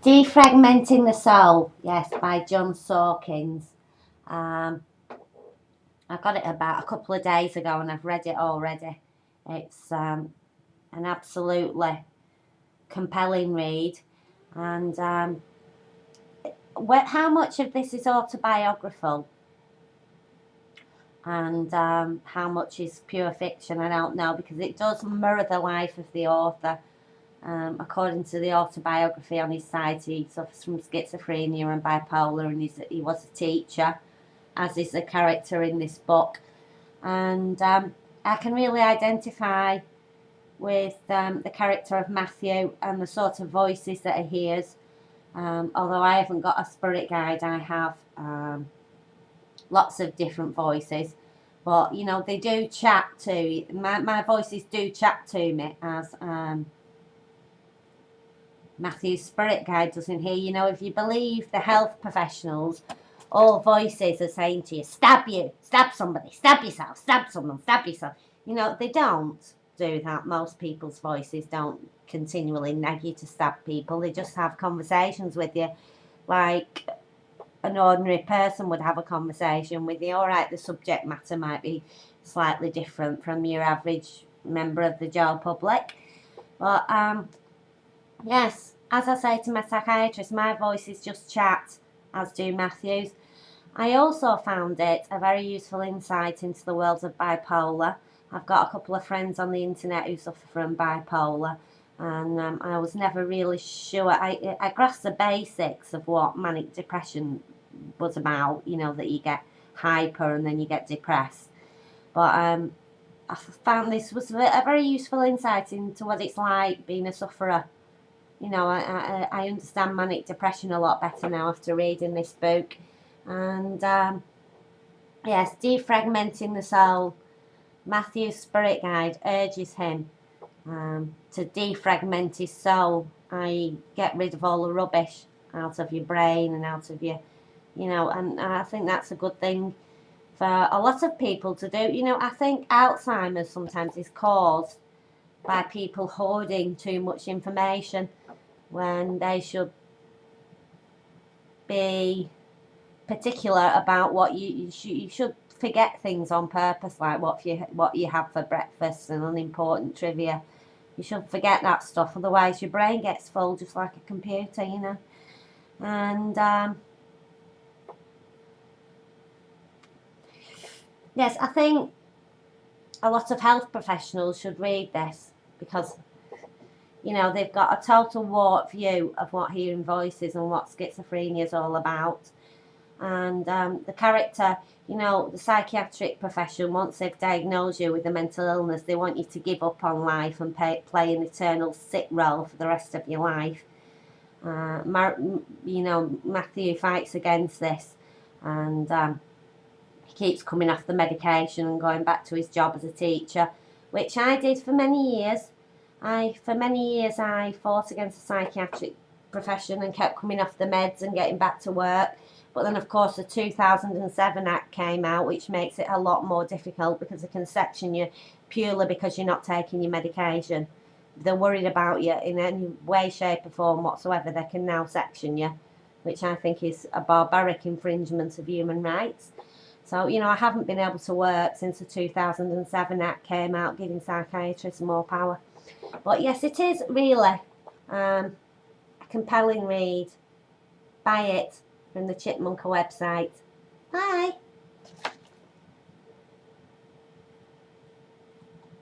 Defragmenting the Soul, yes, by John Sawkins. Um, I got it about a couple of days ago and I've read it already. It's an absolutely compelling read. And how much of this is autobiographical and how much is pure fiction, I don't know, because it does mirror the life of the author. According to the autobiography on his site, he suffers from schizophrenia and bipolar, and he was a teacher, as is the character in this book. And I can really identify with the character of Matthew and the sort of voices that he hears. Although I haven't got a spirit guide, I have lots of different voices. But, you know, they do chat to, my voices do chat to me, as Matthew's spirit guide does in here. You know, if you believe the health professionals, all voices are saying to you, stab somebody, stab yourself, stab someone, stab yourself. You know, they don't do that. Most people's voices don't continually nag you to stab people. They just have conversations with you like an ordinary person would have a conversation with you. All right, the subject matter might be slightly different from your average member of the general public. But yes, as I say to my psychiatrist, my voice is just chat, as do Matthew's. I also found it a very useful insight into the world of bipolar. I've got a couple of friends on the internet who suffer from bipolar, and I was never really sure. I grasped the basics of what manic depression was about, you know, that you get hyper and then you get depressed. But I found this was a very useful insight into what it's like being a sufferer. You know, I understand manic depression a lot better now after reading this book. And yes, Defragmenting the Soul. Matthew's spirit guide urges him to defragment his soul, i.e. get rid of all the rubbish out of your brain and out of your, you know, and I think that's a good thing for a lot of people to do. You know, I think Alzheimer's sometimes is caused by people hoarding too much information when they should be particular about what you should forget things on purpose, like what you have for breakfast and unimportant trivia. You should forget that stuff, otherwise your brain gets full just like a computer, you know. And yes, I think a lot of health professionals should read this because, you know, they've got a total warped view of what hearing voices and what schizophrenia is all about. And the character, you know, the psychiatric profession, once they've diagnosed you with a mental illness, they want you to give up on life and play an eternal sick role for the rest of your life. You know, Matthew fights against this, and he keeps coming off the medication and going back to his job as a teacher, which I did for many years. For many years I fought against the psychiatric profession and kept coming off the meds and getting back to work. But then, of course, the 2007 Act came out, which makes it a lot more difficult because they can section you purely because you're not taking your medication. If they're worried about you in any way, shape or form whatsoever, they can now section you, which I think is a barbaric infringement of human rights. So, you know, I haven't been able to work since the 2007 Act came out, giving psychiatrists more power. But yes, it is really a compelling read. Buy it from the Chipmunker website. Bye!